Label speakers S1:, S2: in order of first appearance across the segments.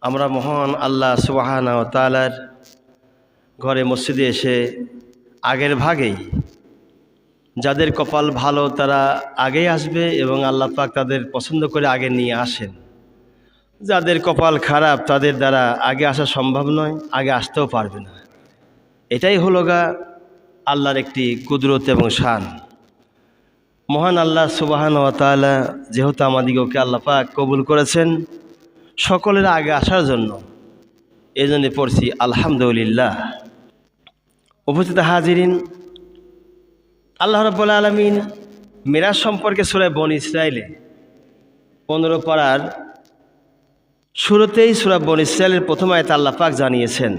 S1: আমরা মহান আল্লাহ সুবহানাহু ওয়া তাআলার ঘরে মসজিদে এসে আগের ভাগেই যাদের কপাল ভালো তারা আগেই আসবে এবং আল্লাহ পাক তাদের পছন্দ করে আগে নিয়ে আসেন। যাদের কপাল খারাপ তাদের দ্বারা আগে আসা সম্ভব নয়, আগে আসতেও পারবে না। এটাই হলো আল্লাহর একটি কুদরত এবং শান। মহান আল্লাহ সুবহানাহু ওয়া তাআলা যেহেতু আমাদিগকে আল্লাহ পাক কবুল করেছেন সকলের আগে আসার জন্য, এই জন্যে পড়ছি আলহামদুলিল্লাহ। উপস্থিত হাজিরিন, আল্লাহ রাব্বুল আলামিন মিরাজ সম্পর্কে সূরা বনী ইসরাঈলে 15 পারার শুরুতেই সূরা বনী ইসরাঈলের প্রথম আয়াতে আল্লাহ পাক জানিয়েছেন,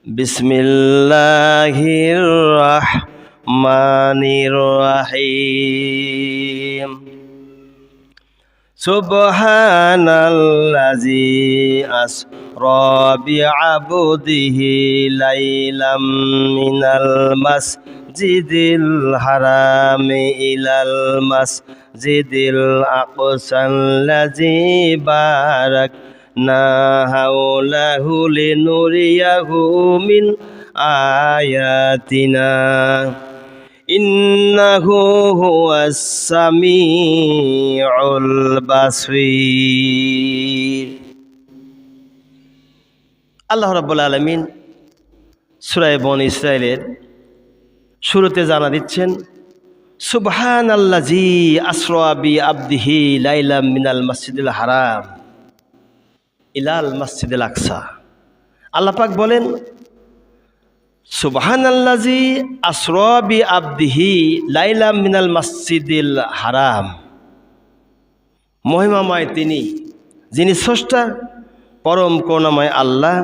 S1: বিসমিল্লাহির রাহমানির রাহিম, সুবহানাল্লাযী আসরা বিআবদিহি লাইলাম মিনাল মাসজিদিল হারামি ইলাল মাসজিদিল আকসাল্লাযী বারাকনা হাওলাহু লিনুরিয়াহু মিন আয়াতিনা ইন্নাহু হুয়াস সামিউল বাসীর। আল্লাহ রাব্বুল আলামিন সূরা বনী ইসরাঈলের শুরুতে জানা দিচ্ছেন, সুবহানাল্লাযী আসরা বিআবদিহি লাইলাম মিনাল মাসজিদিল হারাম ইলাল মাসজিদিল আকসা। আল্লাহ পাক বলেন, সুবহানাল্লাযী আসরা বিআবদিহি লাইলাম মিনাল মাসজিদিল হারাম। মহিমাময় তিনি, যিনি স্রষ্টা পরম করুণাময় আল্লাহ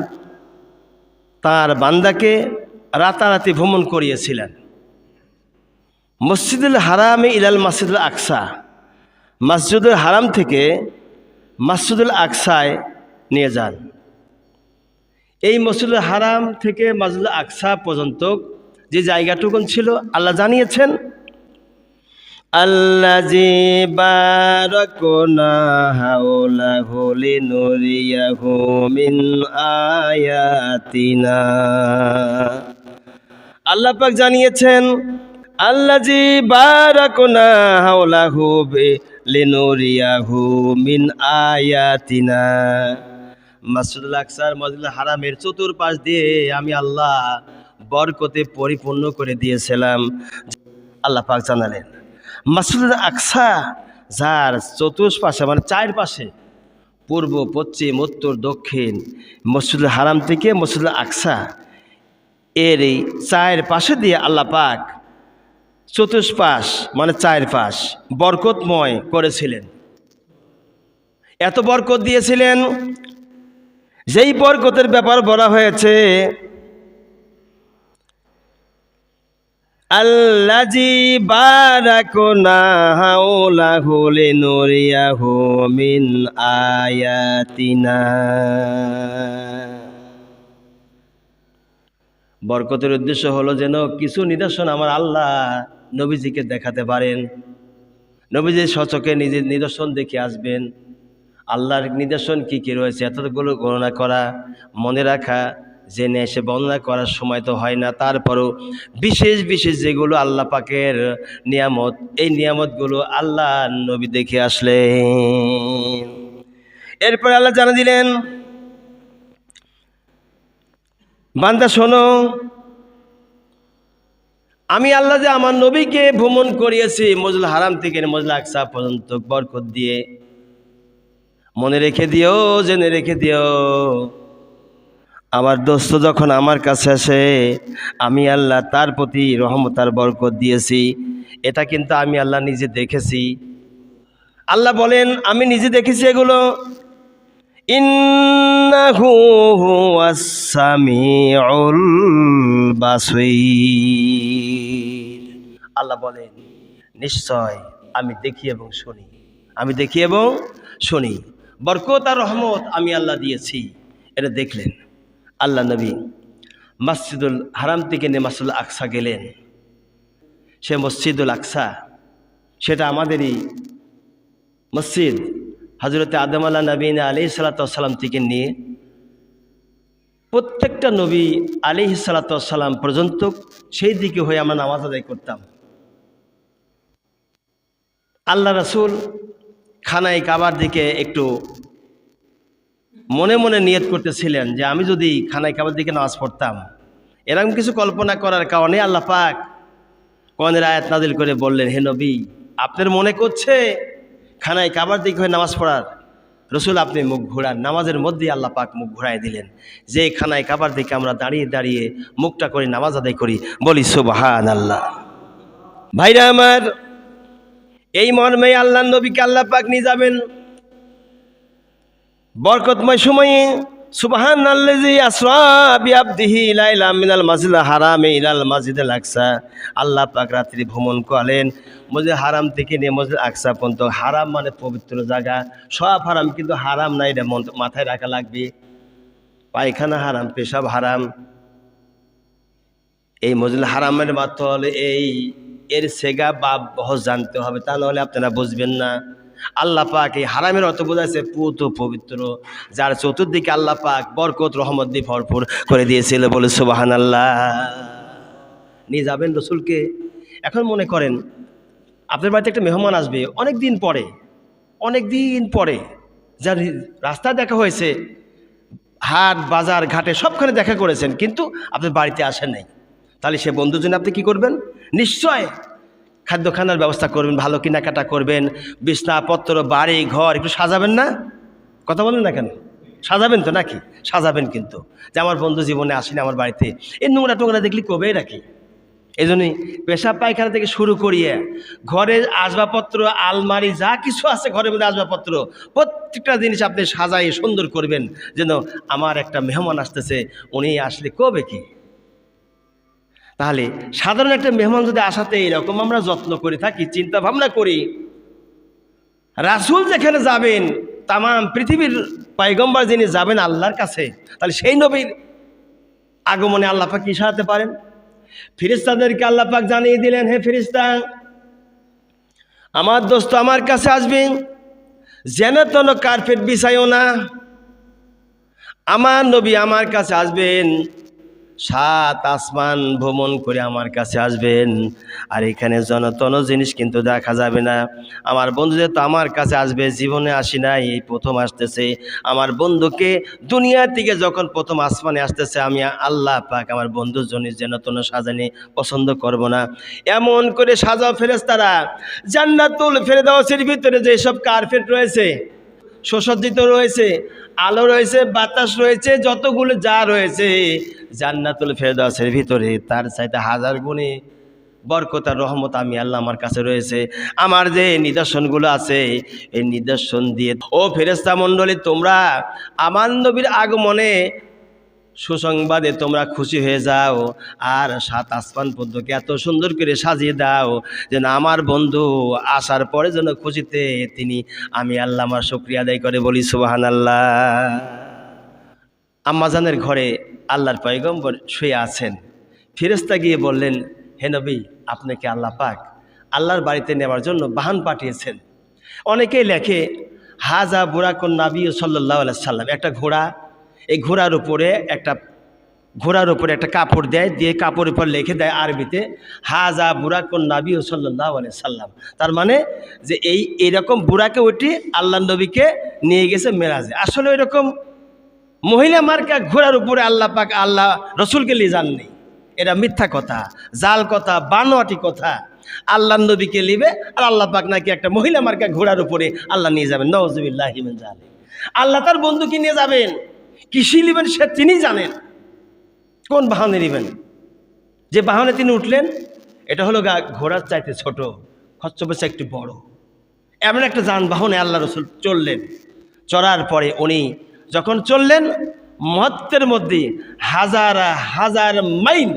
S1: তার বান্দাকে রাতারাতি ভ্রমণ করিয়েছিলেন মসজিদুল হারামে ইলাল মাসজিদুল আকসা, মসজিদুল হারাম থেকে মসজিদুল আকসায় নিয়ে যান। এই মসজিদুল হারাম থেকে মসজিদুল আকসা পর্যন্ত যে জায়গাটুকুন ছিল আল্লাহ জানিয়েছেন, আল্লাযী বারাকনা হাওলাহু লিনুরিয়াহু মিন আয়াতিনা। আল্লাহ পাক জানিয়েছেন, আল্লাযী বারাকনা হাওলাহু লিনুরিয়াহু মিন আয়াতিনা। মাসজিদুল আকসার মসজিদুল হারামের চতুর্পাশ দিয়ে আমি আল্লাহ বরকতে পরিপূর্ণ করে দিয়েছিলাম। আল্লাহ পাক জানালেন, মাসজিদুল আকসা যার চতুর্পাশে মানে চার পাশে পূর্ব পশ্চিম উত্তর দক্ষিণ মসজিদুল হারাম থেকে মসজিদুল আকসা এর এই চার পাশে দিয়ে আল্লাহ পাক চতুষ্পাশ মানে চার পাশ বরকতময় করেছিলেন। এত বরকত দিয়েছিলেন, যেই বরকতের ব্যাপার বলা হয়েছে, আল্লাযী বারাকনা হাওলাহু লিনুরিয়াহু মিন আয়াতিনা। বরকতের উদ্দেশ্য হলো যেন কিছু নিদর্শন আমার আল্লাহ নবীজিকে দেখাতে পারেন। নবীজি স্বচক্ষে নিজের নিদর্শন দেখে আসবেন। আল্লাহর নিদর্শন কি কি রয়েছে এতগুলো গণনা করা, মনে রাখা, জেনে এসে বর্ণনা করার সময় তো হয় না। তারপরও বিশেষ বিশেষ যেগুলো আল্লাহ পাকের নিয়ামত, এই নিয়ামতগুলো আল্লাহ নবী দেখে আসলেন। এরপর আল্লাহ জানা দিলেন, বান্দা শোনো, আমি আল্লাহ যে আমার নবীকে ভ্রমণ করিয়েছি মসজিদুল হারাম থেকে মসজিদুল আকসা পর্যন্ত বরকত দিয়ে। মনে রেখে দিও, জেনে রেখে দিও, আমার দোস্ত যখন আমার কাছে আসে আমি আল্লাহ তার প্রতি রহমত আর বরকত দিয়েছি। এটা কিন্তু আমি আল্লাহ নিজে দেখেছি। আল্লাহ বলেন, আমি নিজে দেখেছি এগুলো। ইন্নাহু হুয়াস সামিউল বাসীর। আল্লাহ বলেন, নিশ্চয় আমি দেখি এবং শুনি, আমি দেখি এবং শুনি। বরকত আর রহমত আমি আল্লাহ দিয়েছি, এটা দেখলেন। আল্লাহ নবী মসজিদুল হারাম থেকে মসজিদুল আকসা গেলেন। সে মসজিদুল আকসা সেটা আমাদেরই মসজিদ, হযরতে আদম আলাইহিস সালাম থেকে নিয়ে প্রত্যেকটা নবী আলাইহিস সালাম পর্যন্ত সেই দিকে হয়ে আমরা নামাজ আদায় করতাম। আল্লাহ রাসূল খানায় কাবার দিকে একটু মনে মনে নিয়ত করতেছিলেন যে আমি যদি খানায় কাবার দিকে নামাজ পড়তাম। এরকম কিছু কল্পনা করার কারণে আল্লাহ পাক কোরআনের আয়াত নাজিল করে বললেন, হে নবী, আপনার মনে করছে খানায় কাবার দিকে হয়ে নামাজ পড়ার, রসুল আপনি মুখ ঘোরান। নামাজের মধ্যেই আল্লাহ পাক মুখ ঘোরায় দিলেন, যে খানায় কাবার দিকে আমরা দাঁড়িয়ে দাঁড়িয়ে মুখটা করে নামাজ আদায় করি। বলি সুবহানাল্লাহ। ভাইরা আমার, এই মর্মে আল্লাহ নবীকে আল্লাহ পাক নিয়ে যাবেন বরকতময় সময়ে। সুবহানাল্লাযী আসরা বিআবদিহি লাইলা মিনাল মাসজিদিল হারামি ইলাল মাসজিদিল আকসা। আল্লাহ পাক রাত্রি ভ্রমণ করেন মসজিদ হারাম থেকে নিয়ে মসজিদ আকসা পর্যন্ত। হারাম মানে পবিত্র জায়গা, সব হারাম, কিন্তু হারাম নাই এটা মাথায় রাখা লাগবে। পায়খানা হারাম, পেশাব হারাম। এই মসজিদ হারামের মাত্র হলে এর সেগা বা বহস জানতে হবে, তা নাহলে আপনারা বুঝবেন না। আল্লাহ পাক এই হারামের অর্থ বোঝাইছে পুত পবিত্র, যার চতুর্দিকে আল্লাহ পাক বরকত রহমত দিয়ে ভরপুর করে দিয়েছিল। বলে সুবহানাল্লাহ। নিয়ে যাবেন রসুলকে। এখন মনে করেন আপনার বাড়িতে একটা মেহমান আসবে অনেক দিন পরে, যার রাস্তায় দেখা হয়েছে, হাট বাজার ঘাটে সবখানে দেখা করেছেন, কিন্তু আপনার বাড়িতে আসেন নাই। তাহলে সে বন্ধুর জন্য আপনি কি করবেন? নিশ্চয় খাদ্যখানার ব্যবস্থা করবেন, ভালো কেনাকাটা করবেন, বিছনাপত্র বাড়ি ঘর একটু সাজাবেন না? কথা বলেন না কেন? সাজাবেন তো নাকি? সাজাবেন, কিন্তু যে আমার বন্ধু জীবনে আসেনি আমার বাড়িতে, এই নোংরা টোংরা দেখলি কবেই রাখি। এই জন্যই পেশাব পায়খানা থেকে শুরু করিয়ে ঘরের আসবাবপত্র, আলমারি যা কিছু আছে ঘরের মধ্যে আসবাবপত্র, প্রত্যেকটা জিনিস আপনি সাজাই সুন্দর করবেন, যেন আমার একটা মেহমান আসতেছে, উনি আসলে কবে কি। তাহলে সাধারণ একটা মেহমান যদি আসাতে এরকম আমরা যত্ন করে থাকি, চিন্তা ভাবনা করি, রাসূল যেখানে যাবেন, তাম পৃথিবীর পয়গম্বর যিনি যাবেন আল্লাহর কাছে, তাহলে সেই নবীর আগমনে আল্লাহ পাক কি সাজাতে পারেন? ফেরেশতাদেরকে আল্লাহ পাক জানিয়ে দিলেন, হে ফেরেশতা, আমার দোস্ত আমার কাছে আসবেন, যেন তেন কার্পেট বিছাইও না। আমার নবী আমার কাছে আসবেন, 7 আসমান ভ্রমণ করে আমার কাছে আসবেন, আর এখানে জনতন জিনিস কিন্তু দেখা যাবে না। আমার বন্ধুদের তো আমার কাছে আসবে, জীবনে আসি নাই, এই প্রথম আসতেছে। আমার বন্ধুকে দুনিয়া থেকে যখন প্রথম আসমানে আসতেছে, আমি আল্লাহ পাক আমার বন্ধুর জন্য জনতন সাজানি পছন্দ করব না। এমন করে সাজাও ফেরেশতারা, জান্নাতুল ফেরদাউসের ভিতরে যেসব কার্পেট রয়েছে, সুসজ্জিত রয়েছে, আলো রয়েছে, বাতাস রয়েছে, যতগুলো যা রয়েছে জান্নাতুল ফেরদাউসের ভিতরে, তার চাইতে 1000 গুণে বরকত আর রহমত আমি আল্লাহ আমার কাছে রয়েছে। আমার যে নিদর্শনগুলো আছে, এই নিদর্শন দিয়ে ও ফেরেশতা মণ্ডলী, তোমরা আমার নবীর আগমনে সুসংবাদে তোমরা খুশি হয়ে যাও, আর 7 আসমান পর্যন্ত এত সুন্দর করে সাজিয়ে দাও যেন আমার বন্ধু আসার পরে যেন খুশিতে তিনি আমি আল্লাহ আমার শুকরিয়া আদায় করে। বলি সুবহানাল্লাহ। আম্মাজানের ঘরে আল্লাহর পয়গম্বর শুয়ে আছেন। ফেরেশতা গিয়ে বললেন, হে নবী, আপনাকে আল্লাহ পাক আল্লাহর বাড়িতে নেওয়ার জন্য বাহন পাঠিয়েছেন। অনেকেই লেখে হাজা বুরাকুন নবী সাল্লাল্লাহু আলাইহি সাল্লাম, একটা ঘোড়া, এই ঘোড়ার উপরে একটা কাপড় দেয়, দিয়ে কাপড়ের উপর লিখে দেয় আরবিতে হাজা বুরাকুন নবী সাল্লাল্লাহু আলাইহি সাল্লাম। তার মানে যে এইরকম বুরাকে ওইটি আল্লাহ নবীকে নিয়ে গেছে মেরাজে। আসলে ওইরকম মহিলা মার্কা ঘোড়ার উপরে আল্লাহ পাক আল্লাহ রসুলকে নিয়ে যাননি, এটা মিথ্যা কথা, জাল কথা, বানোয়াটি কথা। আল্লাহ নবীকে নিবে আর আল্লাহ পাক নাকি একটা মহিলা মার্কা ঘোড়ার উপরে আল্লাহ নিয়ে যাবেন। নাউযুবিল্লাহি মিন যালিক। আল্লাহ তার বন্ধুকে নিয়ে যাবেন, কিসি নেবেন সে তিনি জানেন, কোন বাহনে নেবেন। যে বাহনে তিনি উঠলেন এটা হলো ঘোড়ার চাইতে ছোট, খচ্চপেশা একটু বড়, এমন একটা যানবাহনে আল্লাহ রসুল চললেন। চড়ার পরে উনি যখন চললেন, মুহূর্তের মধ্যে 1000 হাজার মাইল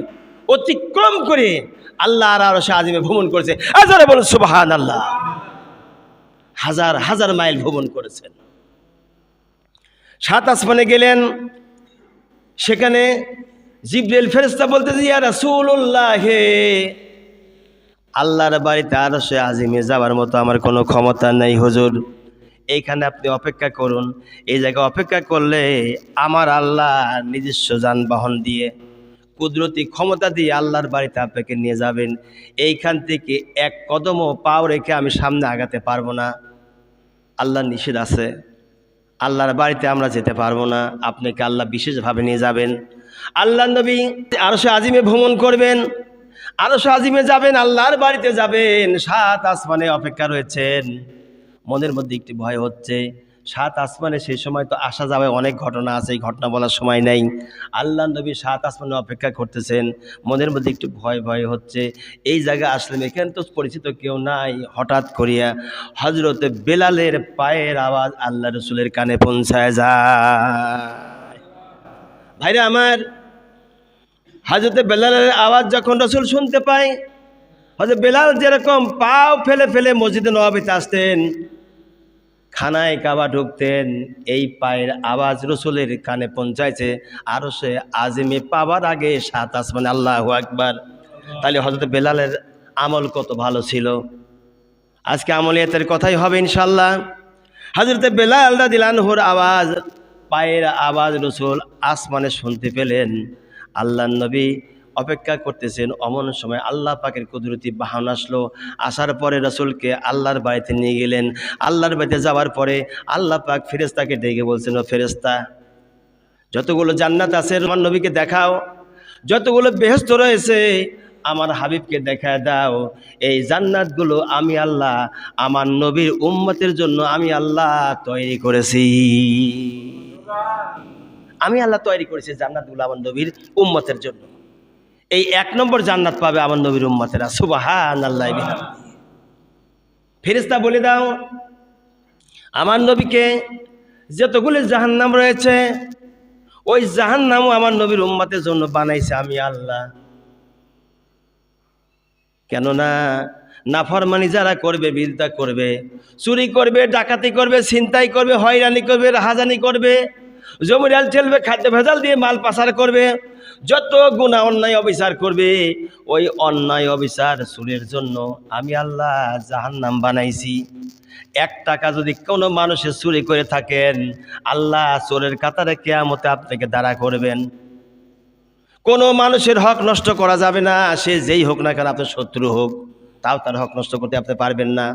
S1: অতিক্রম করে আল্লাহর আরশে আজিমে ভ্রমণ করেছে। আজারে বলুন সুবহানাল্লাহ। 1000 হাজার মাইল ভ্রমণ করেছেন। 7 আসমানে গেলেন, সেখানে জিবরিল ফেরেশতা বলতেছে, ইয়া রাসূলুল্লাহ, হে আল্লাহর বাড়িতে আরশে আজিমে যাওয়ার মতো আমার কোনো ক্ষমতা নেই হুজুর। এইখানে আপনি অপেক্ষা করুন। এই জায়গায় অপেক্ষা করলে আমার আল্লাহ নিজস্ব যানবাহন দিয়ে কুদরতি ক্ষমতা দিয়ে আল্লাহর বাড়িতে আপনাকে নিয়ে যাবেন। এইখান থেকে এক কদমও পাও রেখে আমি সামনে আগাতে পারবো না, আল্লাহর নিষেধ আছে। আল্লাহর বাড়িতে আমরা যেতে পারবো না, আপনাকে আল্লাহ বিশেষভাবে নিয়ে যাবেন। আল্লাহ নবী আরশে আজিমে ভ্রমণ করবেন, আরশে আজিমে যাবেন, আল্লাহর বাড়িতে যাবেন। 7 আসমানে অপেক্ষা রয়েছেন। মনের মধ্যে একটি ভয় হচ্ছে, 7 আসমানে সেই সময় তো আসা যাবে, অনেক ঘটনা আছে, এই ঘটনা বলার সময় নেই। আল্লাহ নবী 7 আসমানে অপেক্ষা করতেছেন, মনের মধ্যে একটু ভয় ভয় হচ্ছে। এই জায়গায় আসলেন, এখানে তো পরিচিত কেউ নাই। হঠাৎ করিয়া হজরতে বেলালের পায়ের আওয়াজ আল্লাহ রসুলের কানে পৌঁছায় যায়। ভাইরা আমার, হজরতে বেলালের আওয়াজ যখন রসুল শুনতে পায়, হজরত বেলাল যেরকম পাও ফেলে ফেলে মসজিদে নববীতে আসতেন, খানায় কাবা ঢুকতেন, এই পায়ের আওয়াজ রসুলের কানে পৌঁছাইছে আরশে আজিমে পাওয়ার আগে 7 আসমানে। আল্লাহু আকবার। তাহলে হযরত বেলালের আমল কত ভালো ছিল। আজকে আমলিয়াতের কথাই হবে ইনশাআল্লাহ। হযরত বেলাল রাদিয়াল্লাহু আনহুর আওয়াজ, পায়ের আওয়াজ রসুল আসমানে শুনতে পেলেন। আল্লাহর নবী অপেক্ষা করতেছেন, অমন সময় আল্লাহ পাকের কুদরতি বাহন আসলো। আসার পরে রসুলকে আল্লাহর বাড়িতে নিয়ে গেলেন। আল্লাহর বাড়িতে যাওয়ার পরে আল্লাহ পাক ফেরেশতাকে ডেকে বলছেন, ও ফেরেশতা, যতগুলো জান্নাত আছে আমার নবীকে দেখাও, যতগুলো বেহেশত রয়েছে আমার হাবিবকে দেখায় দাও। এই জান্নাতগুলো আমি আল্লাহ আমার নবীর উম্মতের জন্য আমি আল্লাহ তৈরি করেছি। আমি আল্লাহ তৈরি করেছি জান্নাতগুলো আমার নবীর উম্মতের জন্য। এই 1 নম্বর জান্নাত পাবে আমার নবীর উম্মতেরা। সুবহানাল্লাহ। ফেরেশতা বলে দাও আমার নবীকে যতগুলো জাহান্নাম রয়েছে ওই জাহান্নামও আমার নবীর উম্মতের জন্য বানাইছে আমি আল্লাহ। কেননা নাফরমানি যারা করবে, বিরোধিতা করবে, চুরি করবে, ডাকাতি করবে, ছিনতাই করবে, হয়রানি করবে, রাহাজানি করবে, জমিরাল ঠেলবে, খাদ্য ভেজাল দিয়ে মাল পাচার করবে, যত গুনাহ অন্যায় অবিচার করবে, ওই অন্যায় অবিচার চুরের জন্য আমি আল্লাহ জাহান্নাম বানাইছি। 1 টাকা যদি কোনো মানুষের চুরি করে থাকেন, আল্লাহ চোরের কাতারে কিয়ামতে আপনাকে দাঁড়া করবেন। কোনো মানুষের হক নষ্ট করা যাবে না, সে যেই হোক না কেন, আপনার শত্রু হোক, তাও তার হক নষ্ট করতে আপনি পারবেন না।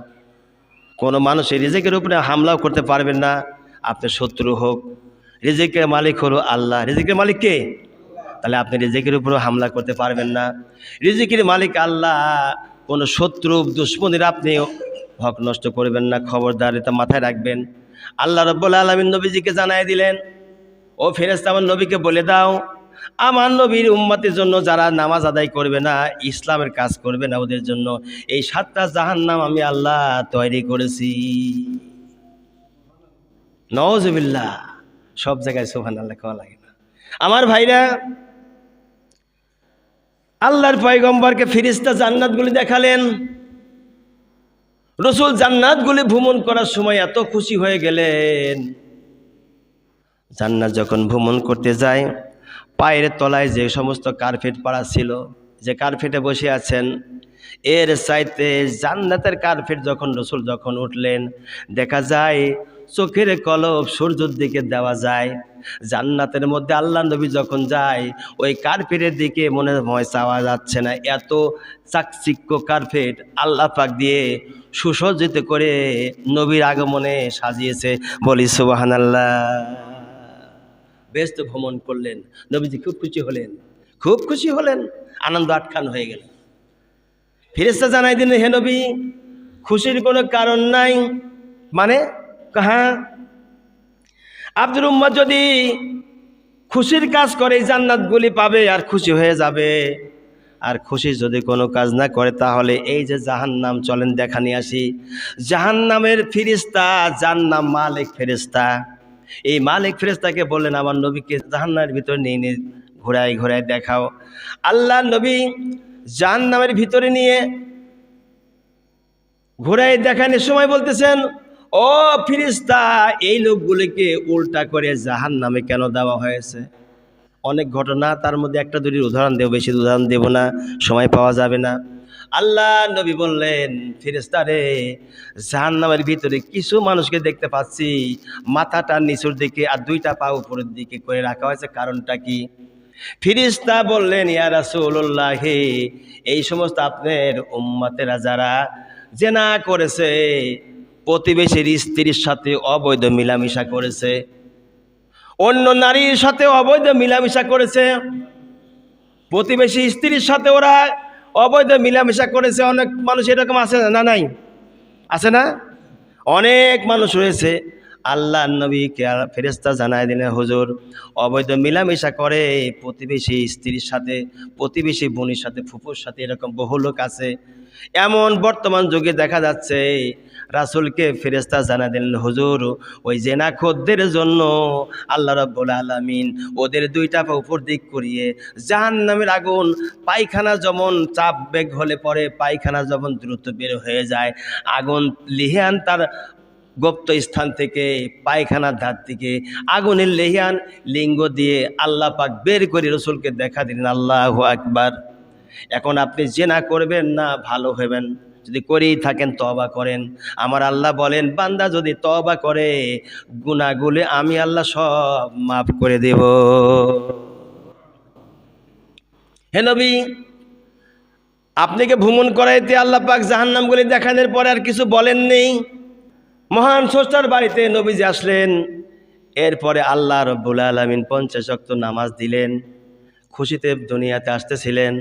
S1: কোনো মানুষের রিজিকের উপরে হামলাও করতে পারবেন না, আপনার শত্রু হোক। রিজিকের মালিক হলো আল্লাহ। রিজিকের মালিক কে? তাহলে আপনি রিজিকের উপরেও হামলা করতে পারবেন না। রিজিকের মালিক আল্লাহ। কোনো শত্রু দুশ্মনের আপনি হক নষ্ট করবেন না, খবরদার, এটা মাথায় রাখবেন। আল্লাহ রাব্বুল আলামিন নবীজিকে জানাই দিলেন, ও ফেরেশতা আমার নবীকে বলে দাও আমার নবীর উম্মতের জন্য যারা নামাজ আদায় করবে না, ইসলামের কাজ করবে না, ওদের জন্য এই 7টা জাহান্নাম আমি আল্লাহ তৈরি করেছি। নাউজুবিল্লাহ। সব জায়গায় সুবহানাল্লাহ কওয়া লাগে না। আমার ভাইরা, আল্লাহর পয়গম্বরকে ফেরেশতা জান্নাতগুলি দেখালেন। রসুল জান্নাতগুলি ভ্রমণ করার সময় এত খুশি হয়ে গেলেন। জান্নাত যখন ভ্রমণ করতে যায়, পায়ের তলায় যে সমস্ত কার্পেট পাড়া ছিল, যে কার্পেটে বসে আছেন, এর চাইতে জান্নাতের কার্পেট যখন রসুল যখন উঠলেন, দেখা যায় চোখের কলব সূর্যের দিকে দেওয়া যায়। জান্নাতের মধ্যে আল্লাহ নবী যখন যায়, ওই কার্পেটের দিকে মনে হয় চাওয়া যাচ্ছে না, এত চাকচিক্য কার্পেট আল্লাহ পাক দিয়ে সুসজ্জিত করে নবীর আগমনে সাজিয়েছে। বলি সুবহানাল্লাহ। ব্যস্ত ভ্রমণ করলেন, নবীজি খুব খুশি হলেন, খুব খুশি হলেন, আনন্দ আটখান হয়ে গেল। ফেরেশতা জানাই দিলেন, হে নবী, খুশির কোনো কারণ নাই। মানে হ্যাঁ, আপনার উম্মত যদি খুশির কাজ করে জান্নাতগুলি পাবে আর খুশি হয়ে যাবে। আর খুশি যদি কোনো কাজ না করে, তাহলে এই যে জাহান্নাম, চলেন দেখা নিয়ে আসি। জাহান্নামের ফেরেশতা, যার নাম মালিক ফেরেশতা, এই মালিক ফেরেশতাকে বললেন আমার নবীকে জাহান্নামের ভিতরে নিয়ে ঘোরায় ঘোরায় দেখাও। আল্লাহ নবী জাহান্নামের ভিতরে নিয়ে ঘোরায় দেখানোর সময় বলতেছেন, ও ফেরেশতা, এই লোকগুলিকে উল্টা করে জাহান্নামে কেন দেওয়া হয়েছে? অনেক ঘটনা, তার মধ্যে 1-2টির উদাহরণ দেব, বেশি উদাহরণ দেব না, সময় পাওয়া যাবে না। আল্লাহ নবী বললেন, ফেরেশতারে, জাহান্নামের ভিতরে কিছু মানুষকে দেখতে পাচ্ছি মাথাটা নিচের দিকে আর দুইটা পা উপরের দিকে করে রাখা হয়েছে, কারণটা কি? ফেরেশতা বললেন, ইয়া রাসূলুল্লাহ, এই সমস্ত আপনার উম্মতেরা যারা জেনা করেছে, প্রতিবেশীর স্ত্রীর সাথে অবৈধ মিলামিশা করেছে, অন্য নারীর সাথে অবৈধ মিলামিশা করেছে, প্রতিবেশী স্ত্রীর সাথে ওরা অবৈধ মিলামিশা করেছে। অনেক মানুষ এরকম আছে না? নাই? আছে না? অনেক মানুষ রয়েছে। আল্লাহ নবীকে ফেরেশতা জানায় দিলেন, হুজুর, অবৈধ মিলামিশা করে প্রতিবেশী স্ত্রীর সাথে, প্রতিবেশী বোনের সাথে, ফুফুর সাথে, এরকম বহু লোক আছে। এমন বর্তমান যুগে দেখা যাচ্ছে। রাসূলকে ফেরেশতা জানায় দিলেন, হুজুর, ওই জেনাখোরদের জন্য আল্লাহ রাব্বুল আলামিন ওদের দুইটা পা উপর দিক করিয়ে জাহান্নামের আগুন, পায়খানা যেমন চাপ বেগ হলে পরে পায়খানা যেমন দ্রুত বের হয়ে যায়, আগুন লিহিয়ান তার গুপ্ত স্থান থেকে পায়খানার ধার থেকে আগুনের লেহিয়ান লিঙ্গ দিয়ে আল্লাহ পাক বের করে রসুলকে দেখা দিলেন। আল্লাহু আকবার। এখন আপনি জেনা করবেন না ভালো হবেন, যদি করেই থাকেন তওবা করেন। আমার আল্লাহ বলেন, বান্দা যদি তওবা করে গুনাহগুলো আমি আল্লাহ সব মাফ করে দেব। হে নবী, আপনাকে ভ্রমণ করাইতে আল্লাহ পাক জাহান্নামগুলি দেখানোর পরে আর কিছু বলেন নেই। মহান স্রষ্টার বাড়িতে নবীজি আসলেন। এরপরে আল্লাহ রাব্বুল আলামিন 50 ওয়াক্ত নামাজ দিলেন। খুশিতে দুনিয়াতে আসতেছিলেন।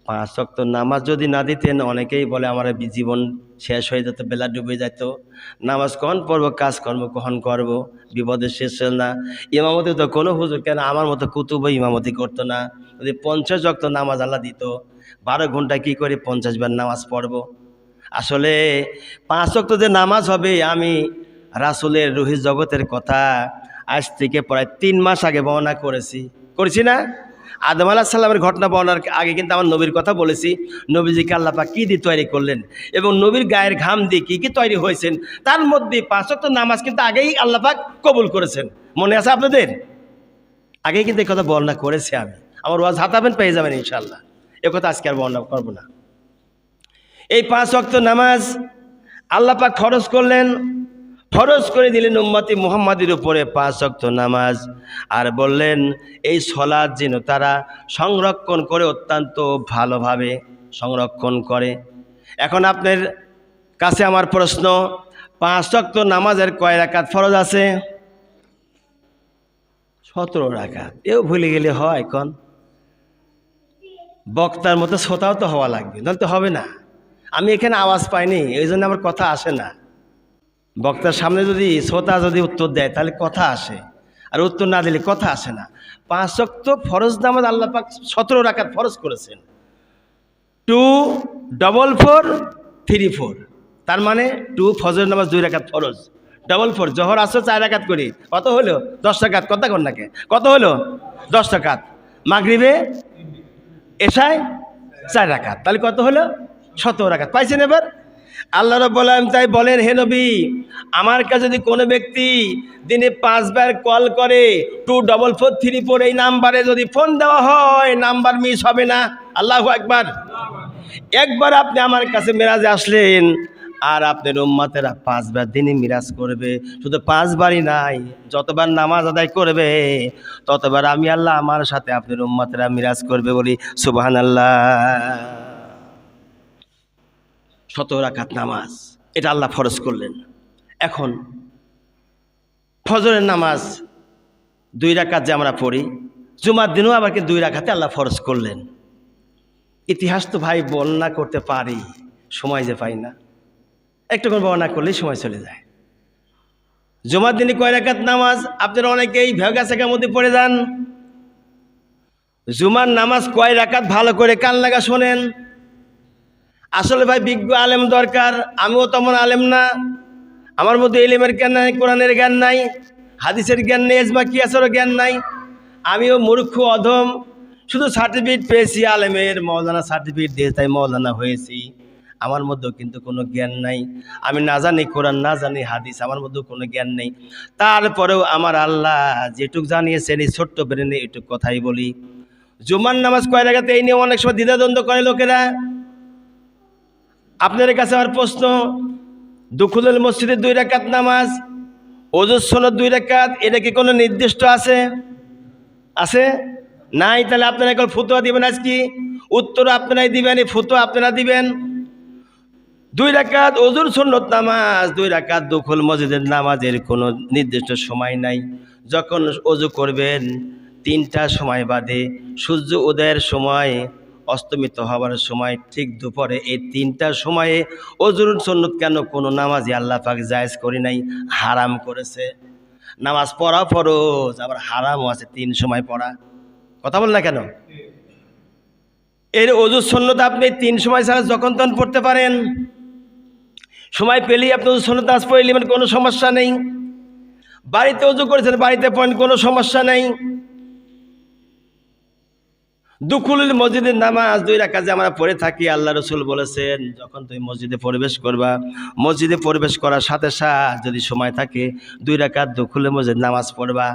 S1: 5 ওয়াক্ত নামাজ যদি না দিতেন, অনেকেই বলে আমার জীবন শেষ হয়ে যেত, বেলা ডুবে যেত, নামাজ কখন পড়বো, কাজকর্ম কখন করব, বিপদের শেষ ছিল না। ইমামতি তো কোনো হুজুর কেন আমার মতো কুতুবও ইমামতি করতো না। যদি 50 ওয়াক্ত নামাজ আল্লাহ দিত, 12 ঘন্টা কি করে 50 বার নামাজ পড়ব? আসলে 5 ওয়াক্ত যে নামাজ হবে, আমি রাসূলের রুহি জগতের কথা আজ থেকে প্রায় 3 মাস আগে বর্ণনা করেছি না? আদম আলাইহিস সালামের ঘটনা বর্ণনার আগে কিন্তু আমার নবীর কথা বলেছি। নবীজিকে আল্লাহ পাক কী দিয়ে তৈরি করলেন এবং নবীর গায়ের ঘাম দিয়ে কী কী তৈরি হয়েছেন, তার মধ্যে 5 ওয়াক্ত নামাজ কিন্তু আগেই আল্লাহ পাক কবুল করেছেন। মনে আছে আপনাদের? আগেই কিন্তু এই কথা বর্ণনা করেছি আমি। আমার ওয়াজ হাতাবেন, পেয়ে যাবেন ইনশাআল্লাহ। এ কথা আজকে আর বর্ণনা করবো না। এই 5 ওয়াক্ত নামাজ আল্লাহ পাক ফরজ করলেন, ফরজ করে দিলেন উম্মতি মুহাম্মাদের উপরে 5 ওয়াক্ত নামাজ। আর বললেন, এই সালাত যেন তারা সংরক্ষণ করে, অত্যন্ত ভালোভাবে সংরক্ষণ করে। এখন আপনার কাছে আমার প্রশ্ন, 5 ওয়াক্ত নামাজের কয় রাকাত ফরজ আছে? 17 রাকাত। এও ভুলে গেলে হয়? এখন বক্তার মতো শ্রোতাও তো হওয়া লাগবে, নাহলে তো হবে না। আমি এখানে আওয়াজ পাইনি, এই জন্য আমার কথা আসে না। বক্তার সামনে যদি শ্রোতা যদি উত্তর দেয় তাহলে কথা আসে, আর উত্তর না দিলে কথা আসে না। 5 ওয়াক্ত ফরজ নামাজ আল্লাহ পাক 17 রাকাত ফরজ করেছেন। 2 4 4 3 4, তার মানে 2 ফজর নামাজ 2 রাকাত ফরজ, 4 4 জোহর আসর 4 রাকাত করি, কত হলো? 10 রাকাত। কথা কন নাকি? কত হলো? 10 রাকাত। মাগরিবে এশায় 4 রাকাত, তাহলে কত হলো? 17 রাকাত। পাইছেন এবার? আল্লাহ রাব্বুল আলামিন তাই বলেন, হে নবী, আমার কাছে যদি কোনো ব্যক্তি দিনে 5 বার কল করে, 2 4 4 3 4 এই নাম্বারে যদি ফোন দেওয়া হয়, নাম্বার মিস হবে না। আল্লাহু আকবার। একবার আপনি আমার কাছে মেরাজে আসলেন, আর আপনার উম্মতেরা 5 বার দিনে মিরাজ করবে। শুধু 5 বারই নাই, যতবার নামাজ আদায় করবে ততবার আমি আল্লাহ আমার সাথে আপনার উম্মতেরা মিরাজ করবে। বলি সুবহানাল্লাহ। 17 রাকাত নামাজ এটা আল্লাহ ফরজ করলেন। এখন ফজরের নামাজ 2 রাকাত যে আমরা পড়ি, জুমার দিনও আবার 2 রাকাতে আল্লাহ ফরজ করলেন। ইতিহাস তো ভাই বর্ণনা করতে পারি, সময় যে পাই না, একটু করে বর্ণনা করলেই সময় চলে যায়। জুমার দিনে কয় রাকাত নামাজ? আপনারা অনেকেই ভেগাছেকার মধ্যে পড়ে যান। জুমার নামাজ কয় রাকাত ভালো করে কান লাগা শোনেন। আসলে ভাই বিজ্ঞ আলেম দরকার। আমিও তেমন আলেম না, আমার মধ্যে ইলমের জ্ঞান নাই, কোরআনের জ্ঞান নাই, হাদিসের জ্ঞান নেই, ইজমা কিয়াসেরও জ্ঞান নাই। আমিও মূর্খ অধম, শুধু সার্টিফিকেট পেয়েছি আলেমের, মৌলানা সার্টিফিকেট দিয়ে তাই মৌলানা হয়েছি। আমার মধ্যেও কিন্তু কোনো জ্ঞান নাই। আমি না জানি কোরআন, না জানি হাদিস, আমার মধ্যেও কোনো জ্ঞান নেই। তারপরেও আমার আল্লাহ যেটুক জানিয়েছেন এই ছোট্ট ব্রেনে এটুক কথাই বলি। জুমার নামাজ কয় রাকাত, এই নিয়ে অনেক সময় দ্বিধাদ্বন্দ্ব করে লোকেরা। আপনাদের কাছে আমার প্রশ্ন, দুখুলুল মসজিদে 2 রাকাত নামাজ, ওযুর সুন্নত 2 রাকাত, এটা কি কোনো নির্দিষ্ট আছে? আছে? নাই। তাহলে আপনারা এখন ফতোয়া দিবেন, আজ কি উত্তর আপনারাই দিবেন, এই ফতোয়া আপনারা দিবেন। 2 রাকাত ওযুর সুন্নত নামাজ, 2 রাকাত দুখুল মসজিদের নামাজের কোনো নির্দিষ্ট সময় নাই। যখন ওযু করবেন 3টা সময় বাদে, সূর্য উদয়ের সময়, অস্তমিত হওয়ার সময়, ঠিক দুপুরে, এই 3টা সময়ে ওযুর সুন্নত কেন কোনো নামাজই আল্লাহ পাক জায়েজ করে নাই, হারাম করেছে। নামাজ পড়া ফরজ, আবার হারামও আছে 3 সময় পড়া। কথা বল না কেন? এর ওযুর সুন্নত আপনি 3 সময় ছাড়া যখন তখন পড়তে পারেন, সময় পেলেই আপনি ওযুর সুন্নত নামাজ পড়ে নেবেন, কোনো সমস্যা নেই। বাড়িতে ওযু করেছেন, বাড়িতে পড়েন, কোনো সমস্যা নেই। দুখুলুল মসজিদের নামাজ 2 রাকাত যে আমরা পড়ে থাকি, আল্লাহ রাসূল বলেছেন যখন তুমি মসজিদে প্রবেশ করবা, মসজিদে প্রবেশ করার সাথে সাথে যদি সময় থাকে 2 রাকাত দুখুলুল মসজিদ নামাজ পড়বা।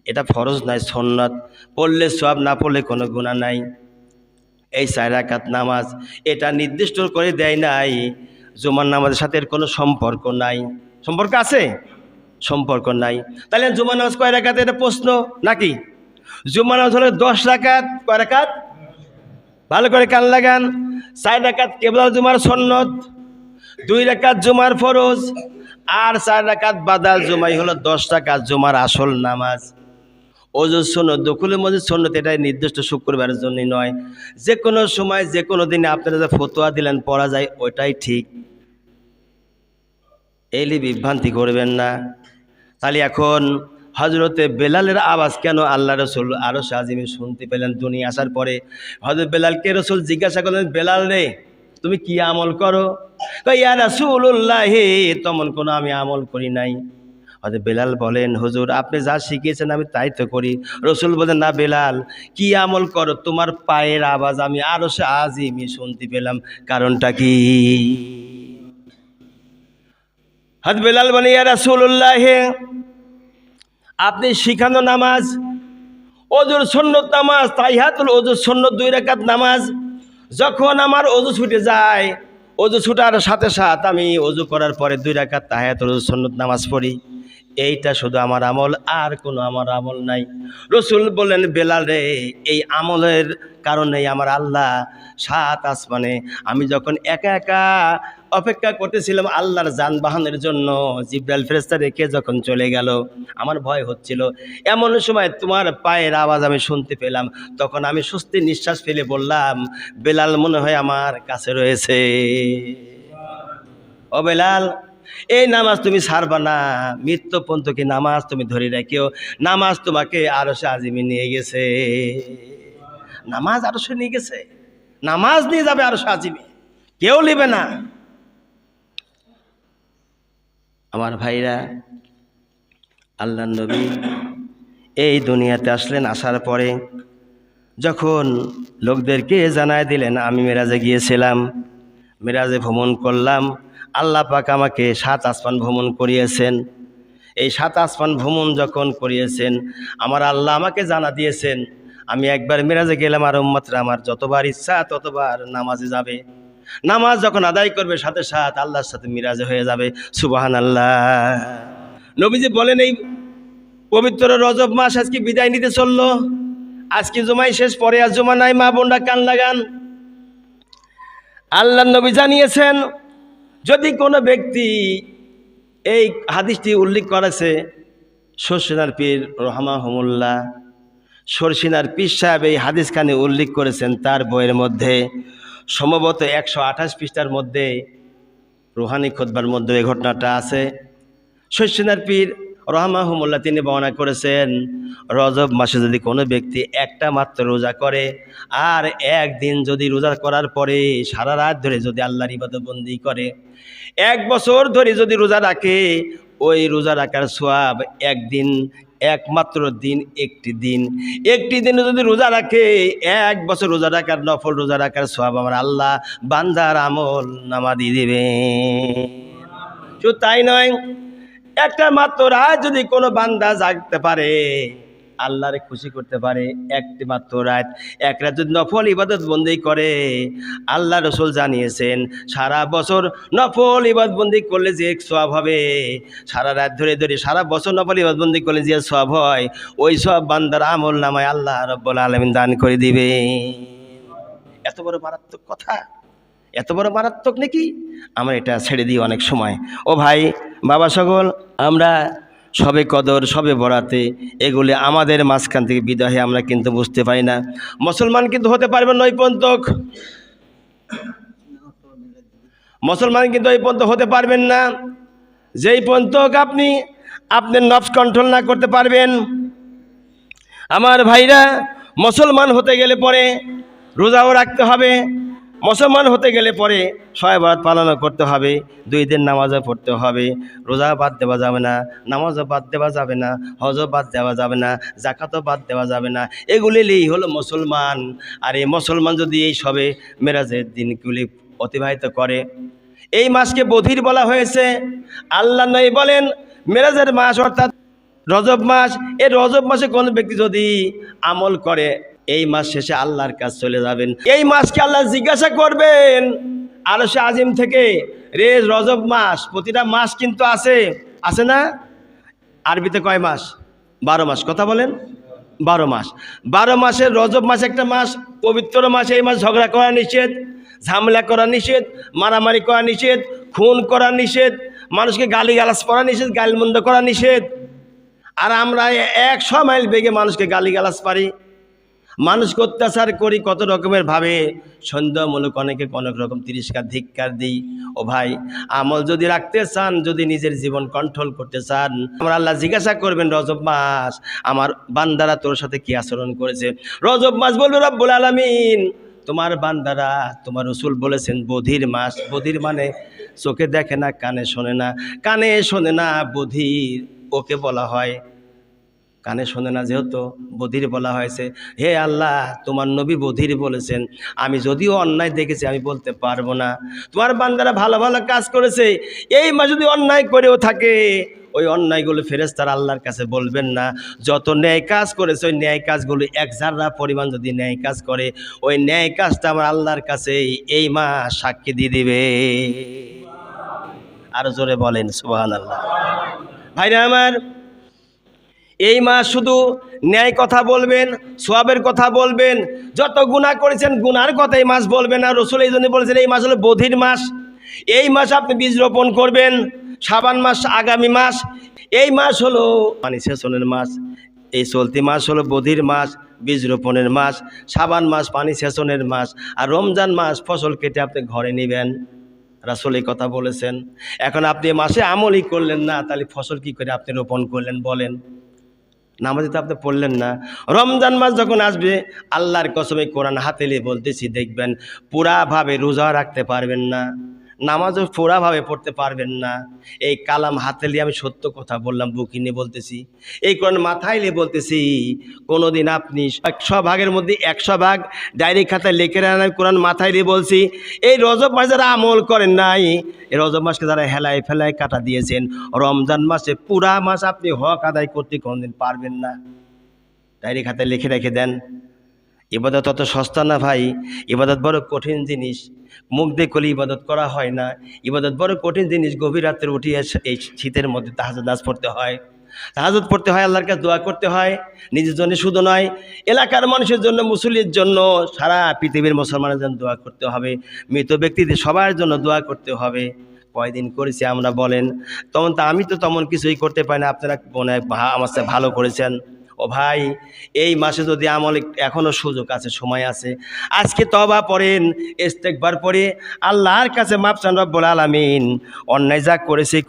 S1: এটা ফরজ নয়, সুন্নাত। পড়লে সওয়াব, না পড়লে কোনো গুনাহ নাই। এই 4 রাকাত নামাজ এটা নির্দিষ্ট করে দেয় নাই, জুমার নামাজের সাথে এর কোনো সম্পর্ক নাই। সম্পর্ক আছে? সম্পর্ক নাই। তাহলে জুমার নামাজ কয় রাকাত, এটা প্রশ্ন নাকি? জুমার নামাজ হলো 10 রাকাত। কয় রাকাত? ভালো করে কান লাগান। 4 রাকাত কেবল জুমার সুন্নত, 2 রাকাত জুমার ফরজ, আর 4 রাকাত বাদাল জুমাই হলো 10 রাকাত জুমার আসল নামাজ। ওযুর সুন্নত, দুখুলুল মসজিদ সুন্নত, এটাই নির্দিষ্ট শুক্রবারের জন্য নয়। যে কোনো সময়, যে কোনো দিনে আপনারা যে ফতোয়া দিলেন পড়া যায়, ওইটাই ঠিক। এইলি বিভ্রান্তি করবেন না। তাহলে এখন হযরতে বেলালের আওয়াজ কেন আল্লাহ রাসূল আরশ আজিমে শুনতে পেলেন দুনিয়া আসার পরে? হযরত বেলালকে রাসূল জিজ্ঞাসা করলেন, বেলাল রে, তুমি কি আমল করো? কয়, ইয়া রাসূলুল্লাহ, তেমন কোনো আমি আমল করি নাই। হযরত বেলাল বলেন, হুজুর আপনি যা শিখিয়েছেন আমি তাই তো করি। রাসূল বলেন, না বেলাল, কি আমল করো? তোমার পায়ের আওয়াজ আমি আরশে আজিমে শুনতে পেলাম, কারণটা কি? হযরত বেলাল বলেন, ইয়া রাসূলুল্লাহ, আপনি শিখানো নামাজ ওযুর সুন্নত নামাজ, তাহিয়াতুল ওযুর সুন্নত 2 রাকাত নামাজ, যখন আমার ওযু ছুটে যায়, ওযু ছুটার সাথে সাথে আমি ওযু করার পরে 2 রাকাত তাহিয়াতুল ওযুর সুন্নত নামাজ পড়ি। এইটা শুধু আমার আমল, আর কোনো আমার আমল নাই। রাসূল বললেন, বেলাল রে, এই আমলের কারণেই আমার আল্লাহ 7 আসমানে, আমি যখন একা একা অপেক্ষা করতেছিলাম আল্লাহর যানবাহনের জন্য, জিবরাইল ফেরেশতা রেখে যখন চলে গেল, আমার ভয় হচ্ছিল। এমন সময় তোমার পায়ের আওয়াজ আমি শুনতে পেলাম, তখন আমি স্বস্তির নিঃশ্বাস ফেলে বললাম, বেলাল মনে হয় আমার কাছে রয়েছে। ও বেলাল, এই নামাজ তুমি ছাড়বা না, মৃত্যু পর্যন্ত কি নামাজ তুমি ধরে রাখিও। নামাজ তোমাকে আরশে আজিমে নিয়ে গেছে। নামাজ আরশে নিয়ে গেছে, নামাজ নিয়ে যাবে আরশে আজিমে, কেউ নেবে না। আমার ভাইরা, আল্লাহর নবী এই দুনিয়াতে আসলেন, আসার পরে যখন লোকদেরকে জানায় দিলেন আমি মেরাজে গিয়েছিলাম, মেরাজে ভ্রমণ করলাম, আল্লাহ পাক আমাকে 7 আসমান ভ্রমণ করিয়েছেন। এই 7 আসমান ভ্রমণ যখন করিয়েছেন, আমার আল্লাহ আমাকে জানা দিয়েছেন, আমি একবার মেরাজে গেলাম, আর উম্মতরা আমার যতবার ইচ্ছা ততবার নামাজে যাবে। নামাজ যখন আদায় করবে, সাথে সাথে আল্লাহর সাথে মিরাজে হয়ে যাবে। সুবহানাল্লাহ। নবীজি বলেন, এই পবিত্র রজব মাস আজকে বিদায় নিতে চললো, আজকে জুমাই শেষ, পরে আর জুমা নাই। মা বোনরা কান লাগান, আল্লাহর নবী জানিয়েছেন, যদি কোনো ব্যক্তি, এই হাদিসটি উল্লেখ করেছে শর্ষিনার পীর রহমাহুমুল্লাহ, শর্ষিনার পীর সাহেব এই হাদিসখানে উল্লেখ করেছেন তার বইয়ের মধ্যে, সম্ভবত 128 পৃষ্ঠার মধ্যে, রুহানি খুতবার মধ্যে এই ঘটনাটা আছে। শর্ষিনার পীর রহমাহুমুল্লাহ তিনি বর্ণনা করেছেন, রজব মাসে যদি কোনো ব্যক্তি একটা মাত্র রোজা করে, আর একদিন যদি রোজা করার পরে সারা রাত ধরে যদি আল্লাহর ইবাদত বন্দি করে, 1 বছর ধরে যদি রোজা রাখে, ওই রোজা রাখার সওয়াব একদিন, একমাত্র দিন, একটি দিনে যদি রোজা রাখে, 1 বছর রোজা রাখার, নফল রোজা রাখার সওয়াব আমার আল্লাহ বান্দার আমল নামা দিয়ে দেবে। শুধু তাই নয়, একটা মাত্র রাত যদি কোনো বান্দা জাগতে পারে, আল্লাহরে খুশি করতে পারে একটি মাত্র রাত। এক রাত যদি নফল ইবাদত বন্দি করে, আল্লাহ রসুল জানিয়েছেন সারা বছর নফল ইবাদত বন্দি করলে যে সওয়াব হবে, সারা রাত ধরে ধরে সারা বছর নফল ইবাদত বন্দি করলে যে সওয়াব হয়, ওই সব বান্দার আমল নামায় আল্লাহ রাব্বুল আলামিন দান করে দিবে। এত বড় মারাত্মক কথা, এত বড় মারাত্মক নাকি? আমরা এটা ছেড়ে দিই অনেক সময়। ও ভাই বাবা সকল, আমরা সবে কদর, সবে বরাতে, এগুলি আমাদের মাঝখান থেকে বিদায় হয়ে আমরা কিন্তু বুঝতে পারি না। মুসলমান কিন্তু হতে পারবেন না ওই পর্যন্ত, মুসলমান কিন্তু ওই পর্যন্ত হতে পারবেন না যেই পর্যন্ত আপনি আপনার নফস কন্ট্রোল না করতে পারবেন। আমার ভাইরা, মুসলমান হতে গেলে পরে রোজাও রাখতে হবে, মুসলমান হতে গেলে পরে শবে বরাত পালনও করতে হবে, 2 দিন নামাজও পড়তে হবে, রোজা বাদ দেওয়া যাবে না, নামাজও বাদ দেওয়া যাবে না, হজও বাদ দেওয়া যাবে না, জাকাতও বাদ দেওয়া যাবে না। এগুলি হলো মুসলমান। আর এই মুসলমান যদি এই সবে মেরাজের দিনগুলি অতিবাহিত করে, এই মাসকে বধির বলা হয়েছে। আল্লাহ নবী বলেন মেরাজের মাস অর্থাৎ রজব মাস, এই রজব মাসে কোন ব্যক্তি যদি আমল করে, এই মাস শেষে আল্লাহর কাছে চলে যাবেন। এই মাসকে আল্লাহ জিজ্ঞাসা করবেন আরশে আজিম থেকে, রে রজব মাস, প্রতিটা মাস কিন্তু আছে না? আরবিতে কয় মাস? 12 মাস। কথা বলেন, 12 মাস। 12 মাসের রজব মাস একটা মাস, পবিত্র মাস। এই মাস ঝগড়া করা নিষেধ, ঝামেলা করা নিষেধ, মারামারি করা নিষেধ, খুন করা নিষেধ, মানুষকে গালিগালাজ করা নিষেধ, গালমন্দ করা নিষেধ। আর আমরা 100 মাইল বেগে মানুষকে গালিগালাজ পারি, মানুষকে অত্যাচার করি কত রকমের ভাবে, সন্দেহমূলক অনেকে অনেক রকম তিরস্কার ধিক্কার দিই। ও ভাই, আমল যদি রাখতে চান, যদি নিজের জীবন কন্ট্রোল করতে চান, আমার আল্লাহ জিজ্ঞাসা করবেন রজব মাস আমার বান্দারা তোর সাথে কি আচরণ করেছে। রজব মাস বলবে রব্বুল আলামিন তোমার বান্দারা, তোমার রাসূল বলেছেন বধির মাস। বধির মানে চোখে দেখে না, কানে শোনে না, কানে শোনে না বধির ওকে বলা হয়। কানে শোনে না যেহেতু বধির বলা হয়েছে। হে আল্লাহ, তোমার নবী বধির বলেছেন, আমি যদিও অন্যায় দেখেছি আমি বলতে পারবো না। তোমার বান্দারা ভালো ভালো কাজ করেছে, এই মা যদি অন্যায় করেও থাকে, ওই অন্যায়গুলো ফেরেশতারা আল্লাহর কাছে বলবেন না। যত ন্যায় কাজ করেছে ওই ন্যায় কাজগুলো 1 জাররা পরিমাণ যদি ন্যায় কাজ করে, ওই ন্যায় কাজটা আমার আল্লাহর কাছে এই মা সাক্ষী দিয়ে দিবে। আরো জোরে বলেন সুবহানাল্লাহ। ভাইরা আমার, এই মাস শুধু ন্যায় কথা বলবেন, সওয়াবের কথা বলবেন, যত গুনাহ করেছেন গুনার কথা এই মাস বলবেন না। রাসূল এই জন্য বলেছেন এই মাস হলো বধির মাস। এই মাস আপনি বীজ রোপণ করবেন। শাবান মাস আগামী মাস, এই মাস হলো পানি সেচনের মাস। এই চলতি মাস হলো বধির মাস, বীজ রোপণের মাস। শাবান মাস পানি সেচনের মাস। আর রমজান মাস ফসল কেটে আপনি ঘরে নেবেন। রাসূল এই কথা বলেছেন। এখন আপনি এই মাসে আমলই করলেন না, তাহলে ফসল কি করে আপনি রোপণ করলেন বলেন? নামাজে তো আপনি পড়লেন না। রমজান মাস যখন আসবে, আল্লাহর কসমে কোরআন হাতে নিয়ে বলতেছি, দেখবেন পুরাভাবে রোজা রাখতে পারবেন না, নামাজও পুরাভাবে পড়তে পারবেন না। এই কালাম হাতে নিয়ে আমি সত্য কথা বললাম, বুকি নিয়ে বলতেছি, এই কোরআন মাথায় নিয়ে বলতেছি। কোনোদিন আপনি 100 ভাগের মধ্যে 100 ভাগ ডায়েরি খাতায় লিখে নেন, আমি কোরআন মাথায় নিয়ে বলছি। এই রজব মাস যারা আমল করেন নাই, এই রজব মাসকে যারা হেলায় ফেলায় কাটা দিয়েছেন, রমজান মাসে পুরা মাস আপনি হক আদায় করতে কোনোদিন পারবেন না। ডায়েরি খাতায় লিখে রেখে দেন। ইবাদত অত সস্তা না ভাই, ইবাদত বড় কঠিন জিনিস। মুখ দিয়ে করলে ইবাদত করা হয় না। ইবাদত বড় কঠিন জিনিস। গভীর রাত্রে উঠিয়ে এই শীতের মধ্যে তাহাজ্জুদ নামাজ পড়তে হয়, তাহাজ্জুদ পড়তে হয়, আল্লাহর কাছে দোয়া করতে হয়। নিজের জন্য শুধু নয়, এলাকার মানুষের জন্য, মুসল্লির জন্য, সারা পৃথিবীর মুসলমানের জন্য দোয়া করতে হবে। মৃত ব্যক্তিদের সবার জন্য দোয়া করতে হবে। কয়দিন করেছি আমরা বলেন? তখন তো আমি তো তেমন কিছুই করতে পারি না, আপনারা মনে হয় আমার সাথে ভালো করেছেন। ও ভাই, এই মাসে যদি আমল এখনও সুযোগ আছে, সময় আছে, আজকে তওবা পড়েন, ইস্তেগফার পড়ে আল্লাহর কাছে মাপ চান। রব্বুল আলামিন অন্যায় যা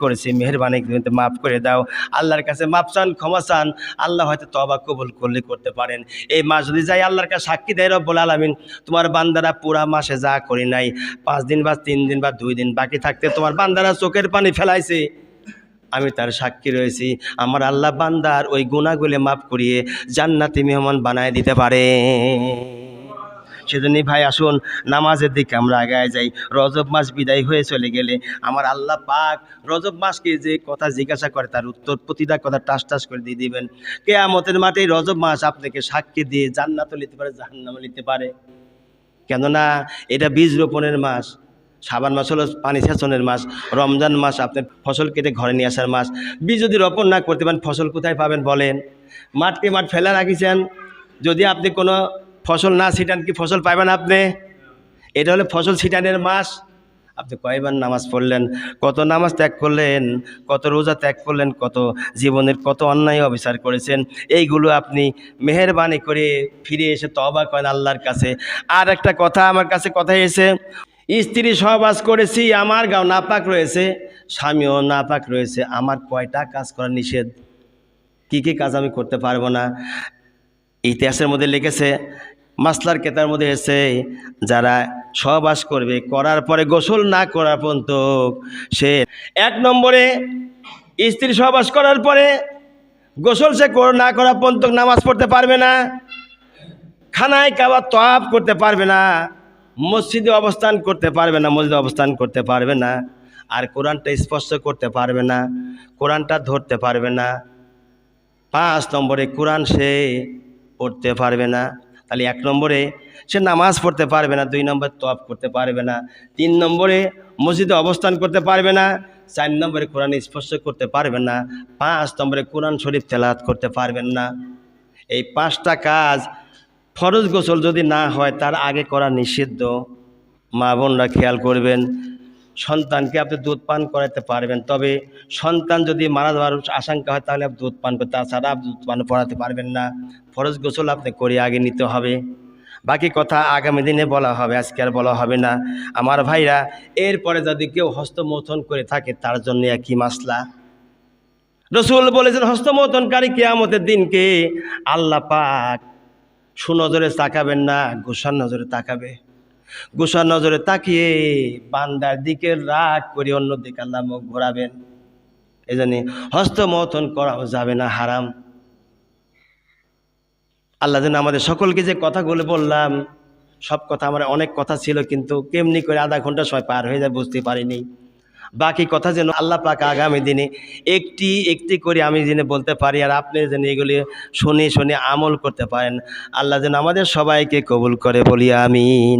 S1: করেছি মেহেরবানি করে মাফ করে দাও। আল্লাহর কাছে মাপ চান, ক্ষমা চান। আল্লাহ হয়তো তওবা কবুল করলে করতে পারেন। এই মাস যদি যাই আল্লাহর কাছে সাক্ষী দেয় রব্বুল আলামিন, তোমার বান্দারা পুরা মাসে যা করি নাই, 5 দিন বা 3 দিন বা 2 দিন বাকি থাকতে তোমার বান্দারা চোখের পানি ফেলাইছে, আমি তার সাক্ষী রয়েছি। আমার আল্লাহ বান্দার ওই গুনাহগুলো মাফ করিয়ে জান্নাতি মেহমান বানায় দিতে পারে। সেজন্যই ভাই আসুন নামাজের দিকে আমরা আগায় যাই। রজব মাস বিদায় হয়ে চলে গেলে আমার আল্লাহ পাক রজব মাসকে যে কথা জিজ্ঞাসা করে তার উত্তর প্রতিটা কথা টাস টাস করে দিয়ে দিবেন। কিয়ামতের মাঠে রজব মাস আপনাকে সাক্ষী দিয়ে জান্নাতও নিতে পারে, জাহান্নামও নিতে পারে। কেননা এটা বীজ রোপণের মাস, শাবান মাস হলো পানি সেচনের মাস, রমজান মাস আপনার ফসল কেটে ঘরে নিয়ে আসার মাস। বীজ যদি রোপণ না করতে পারেন ফসল কোথায় পাবেন বলেন? মাঠকে মাঠ ফেলে রাখিছেন, যদি আপনি কোনো ফসল না ছিটান কি ফসল পাবেন আপনি? এটা হলো ফসল ছিটানের মাস। আপনি কয়বার নামাজ পড়লেন, কত নামাজ ত্যাগ করলেন, কত রোজা ত্যাগ করলেন, কত জীবনের কত অন্যায় অবিচার করেছেন, এইগুলো আপনি মেহেরবানি করে ফিরে এসে তওবা করেন আল্লাহর কাছে। আর একটা কথা আমার কাছে কথা এসে, স্ত্রী সহবাস করেছি, আমার গাও নাপাক রয়েছে, স্বামীও নাপাক রয়েছে, আমার কয়টা কাজ করা নিষেধ, কি কি কাজ আমি করতে পারবো না? ইতিহাসের মধ্যে লিখেছে, মাসলার কেতার মধ্যে এসে, যারা সহবাস করবে করার পরে গোসল না করার পর্যন্ত সে 1 নম্বরে স্ত্রী সহবাস করার পরে গোসল সে না করা পর্যন্ত নামাজ পড়তে পারবে না, খানায় কাবা তওয়াফ করতে পারবে না, মসজিদে অবস্থান করতে পারবে না, মসজিদে অবস্থান করতে পারবে না, আর কোরআনটা স্পর্শ করতে পারবে না, কোরআনটা ধরতে পারবে না। 5 নম্বরে কোরআন সে পড়তে পারবে না। তাহলে 1 নম্বরে সে নামাজ পড়তে পারবে না, 2 নম্বরে তওয়াফ করতে পারবে না, 3 নম্বরে মসজিদে অবস্থান করতে পারবে না, 4 নম্বরে কোরআন স্পর্শ করতে পারবে না, 5 নম্বরে কোরআন শরীফ তেলাওয়াত করতে পারবেন না। এই 5টা কাজ ফরজ গোসল যদি না হয় তার আগে করা নিষিদ্ধ। মা বোনরা খেয়াল করবেন, সন্তানকে আপনি দুধ পান করাতে পারবেন, তবে সন্তান যদি মারা যাওয়ার আশঙ্কা হয় তাহলে আপনি দুধ পান করতে, তাছাড়া আপনি দুধ পান করাতে পারবেন না। ফরজ গোসল আপনি করে আগে নিতে হবে, বাকি কথা আগামী দিনে বলা হবে, আজকে আর বলা হবে না। আমার ভাইরা, এরপরে যদি কেউ হস্তমৈথুন করে থাকে তার জন্য একই মাসলা। রসুল বলেছেন হস্তমৈথুনকারী কিয়ামতের দিনকে আল্লাহ পাক সুনজরে তাকাবেন না, গোসার নজরে তাকাবে। গোসার নজরে তাকিয়ে বান্দার দিকে রাগ করে অন্য দিকে আল্লাহ মুখ ঘোরাবেন। এই জন্য হস্তমৈথুন করাও যাবে না, হারাম। আল্লাহ যেন আমাদের সকলকে যে কথাগুলো বললাম, সব কথা আমার অনেক কথা ছিল, কিন্তু কেমনি করে আধা ঘন্টা সময় পার হয়ে যায় বুঝতে পারিনি। বাকি কথা যেন আল্লাহ পাক আগামী দিনে একটি একটি করে আমি যেন বলতে পারি, আর আপনি যেন এগুলি শুনে শুনে আমল করতে পারেন। আল্লাহ যেন আমাদের সবাইকে কবুল করে, বলি আমিন।